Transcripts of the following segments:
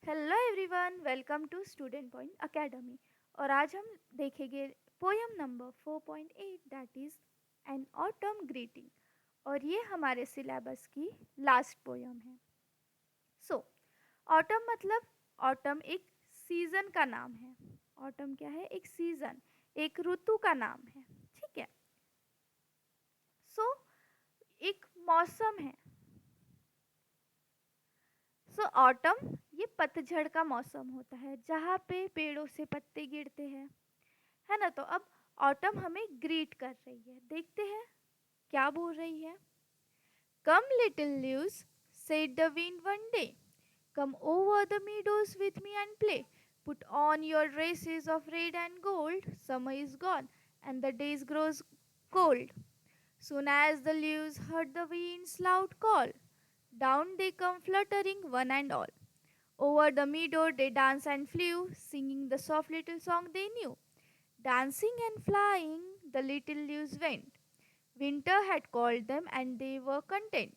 Hello everyone, welcome to student point academy. और आज हम देखेंगे poem number 4.8 that is an autumn greeting. और ये हमारे सिलेबस की लास्ट पोयम है। सो ऑटम मतलब ऑटम एक सीज़न का नाम है। ऑटम क्या है? एक सीज़न, एक ऋतु का नाम है। ठीक है। सो एक मौसम है। सो ऑटम ये पतझड़ का मौसम होता है जहाँ पे पेड़ों से पत्ते गिरते हैं, है ना। तो अब ऑटम हमें ग्रीट कर रही है। देखते हैं क्या बोल रही है। कम little leaves said the wind one day, come over the meadows with me and play, put on your dresses of red and gold, summer is gone and the days grows cold. Soon as the leaves heard the wind's loud call, down they come fluttering one and all. Over the meadow they danced and flew, singing the soft little song they knew. Dancing and flying, the little leaves went. Winter had called them, and they were content.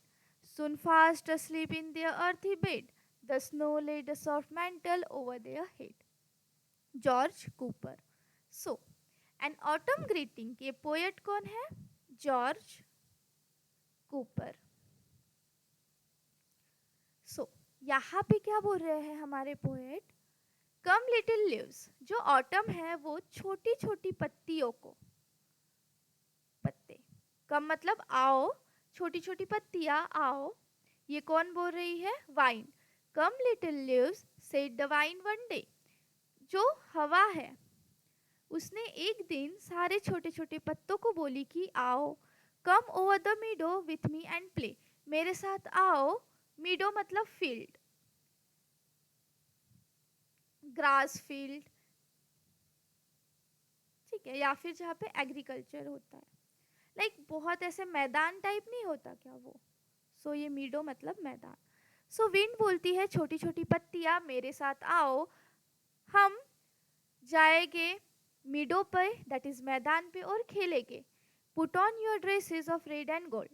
Soon fast asleep in their earthy bed, the snow laid a soft mantle over their head. George Cooper. So an autumn greeting के poet कौन है? George Cooper. सो यहाँ पे क्या बोल रहे हैं हमारे पोएट? कम लिटिल लीव्स, जो ऑटम है वो छोटी छोटी पत्तियों को, पत्ते, कम मतलब आओ, छोटी छोटी पत्तियां आओ, ये कौन बोल रही है? Wine. Come little leaves said the wind one day, जो हवा है उसने एक दिन सारे छोटे छोटे पत्तों को बोली कि आओ, कम over the meadow with me and play, मेरे साथ आओ। मीडो मतलब फील्ड, ग्रास फील्ड, ठीक है, या फिर जहाँ पे एग्रीकल्चर होता है, लाइक बहुत ऐसे मैदान टाइप नहीं होता क्या वो। सो ये मीडो मतलब मैदान। सो विंड बोलती है छोटी छोटी पत्तियां मेरे साथ आओ, हम जाएंगे मीडो पे, दैट इज मैदान पे, और खेलेंगे। Put on your dresses of red and gold,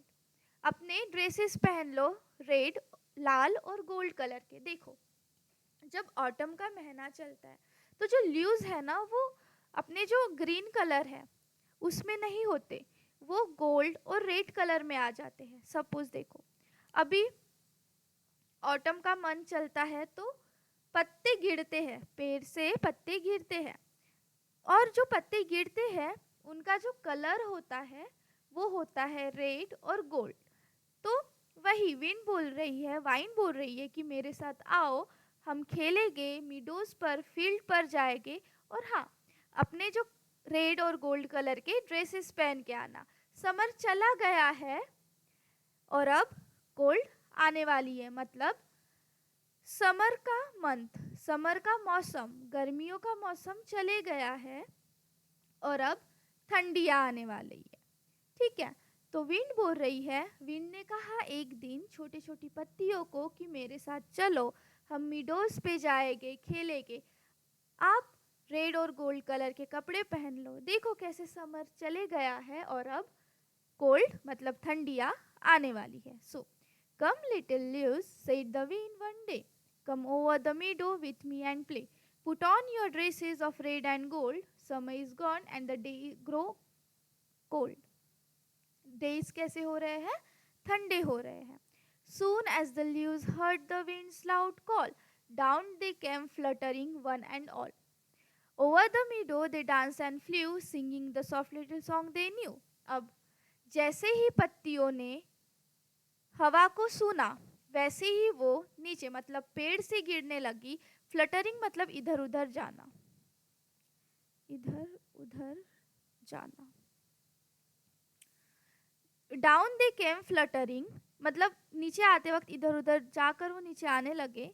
अपने ड्रेसेस पहन लो रेड, लाल और गोल्ड कलर के। देखो जब ऑटम का महीना चलता है तो जो लीव्स है ना वो अपने जो ग्रीन कलर है उसमें नहीं होते, वो गोल्ड और रेड कलर में आ जाते हैं। सपोज देखो अभी ऑटम का मंथ चलता है तो पत्ते गिरते हैं, पेड़ से पत्ते गिरते हैं, और जो पत्ते गिरते हैं उनका जो कलर होता है वो होता है रेड और गोल्ड। तो वही विंड बोल रही है, वाइन बोल रही है कि मेरे साथ आओ, हम खेलेंगे मीडोज पर, फील्ड पर जाएंगे, और हाँ अपने जो रेड और गोल्ड कलर के ड्रेसेस पहन के आना। समर चला गया है और अब कोल्ड आने वाली है, मतलब समर का मंथ, समर का मौसम, गर्मियों का मौसम चले गया है और अब ठंडियाँ आने वाली है। ठीक है। तो विंड बोल रही है, विंड ने कहा एक दिन छोटी छोटी पत्तियों को कि मेरे साथ चलो, हम मीडोज पे जाएंगे, खेलेंगे, आप रेड और गोल्ड कलर के कपड़े पहन लो। देखो कैसे समर चले गया है और अब कोल्ड मतलब ठंडियाँ आने वाली है। So come little leaves said the wind one day, come over the meadow with me and play, put on your dresses of red and gold, summer is gone and the day grow cold. Days कैसे हो रहे हैं? ठंडे हो रहे हैं। Soon as the leaves heard the wind's loud call, down they came fluttering one and all. Over the meadow they danced and flew, singing the soft little song they knew. अब जैसे ही पत्तियों ने हवा को सुना वैसे ही वो नीचे मतलब पेड़ से गिरने लगी। फ्लटरिंग मतलब इधर उधर जाना, इधर उधर जाना। डाउन दे केम फ्लटरिंग मतलब नीचे आते वक्त इधर उधर जाकर वो नीचे आने लगे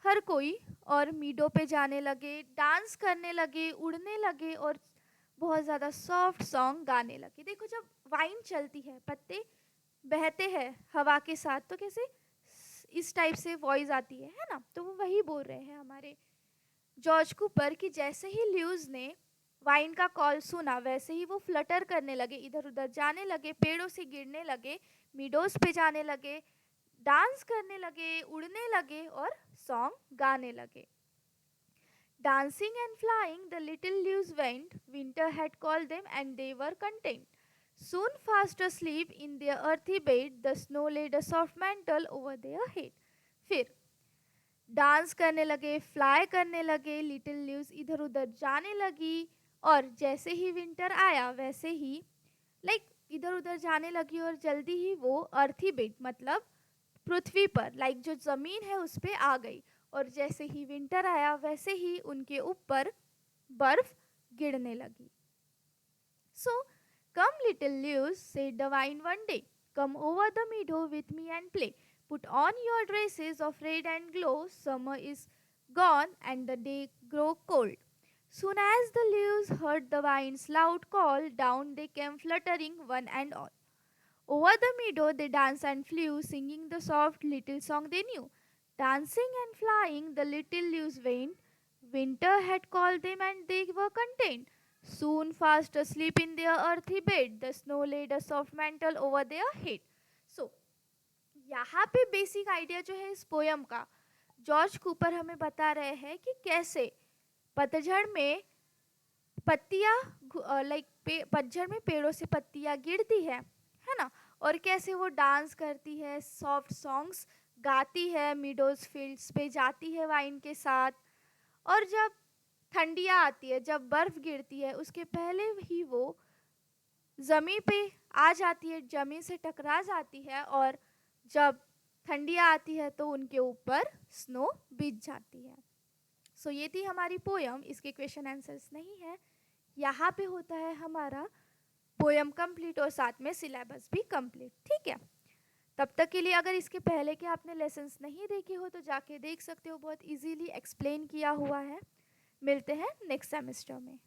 हर कोई, और मीडो पे जाने लगे, डांस करने लगे, उड़ने लगे, और बहुत ज़्यादा सॉफ्ट सॉन्ग गाने लगे। देखो जब वाइन चलती है, पत्ते बहते हैं हवा के साथ, तो कैसे इस टाइप से वॉइस आती है ना। तो वो वही बोल रहे हैं हमारे जॉर्ज कूपर कि जैसे ही ल्यूज ने वाइन का कॉल सुना वैसे ही वो फ्लटर करने लगे, इधर उधर जाने लगे, पेड़ों से गिरने लगे, मीडोज पे जाने लगे, डांस करने लगे, उड़ने लगे और सॉन्ग गाने लगे. Dancing and flying, the little leaves went. Winter had called them, and they were content. Soon fast asleep in their earthy bed, the snow laid a soft mantle over their head. फिर dance करने लगे, fly करने लगे, little leaves इधर उधर जाने लगी, और जैसे ही विंटर आया वैसे ही इधर उधर जाने लगी, और जल्दी ही वो अर्थी बेड मतलब पृथ्वी पर जो ज़मीन है उस पे आ गई, और जैसे ही विंटर आया वैसे ही उनके ऊपर बर्फ गिरने लगी. So come little leaves said the wind one day, come over the meadow with me and play, put on your dresses of red and glow, summer is gone and the day grow cold. Soon as the leaves heard the wine's loud call, down they came fluttering one and all. Over the meadow they danced and flew, singing the soft little song they knew. Dancing and flying, the little leaves went. Winter had called them and they were content. Soon fast asleep in their earthy bed, the snow laid a soft mantle over their head. So, यहाँ पे basic idea जो है इस poem का, George Cooper हमें बता रहे हैं कि कैसे पतझड़ में पत्तियाँ पतझड़ में पेड़ों से पत्तियाँ गिरती है ना, और कैसे वो डांस करती है, सॉफ्ट सॉन्ग्स गाती है, मीडोज फील्ड्स पे जाती है वाइन के साथ, और जब ठंडियाँ आती है, जब बर्फ गिरती है, उसके पहले ही वो ज़मीन पे आ जाती है, ज़मीन से टकरा जाती है, और जब ठंडियाँ आती है तो उनके ऊपर स्नो बीत जाती है. सो ये थी हमारी पोयम. इसके क्वेश्चन आंसर्स नहीं है. यहाँ पे होता है हमारा पोयम कंप्लीट और साथ में सिलेबस भी कंप्लीट. ठीक है, तब तक के लिए अगर इसके पहले के आपने लेसन्स नहीं देखे हो तो जाके देख सकते हो, बहुत इजीली एक्सप्लेन किया हुआ है. मिलते हैं नेक्स्ट सेमेस्टर में.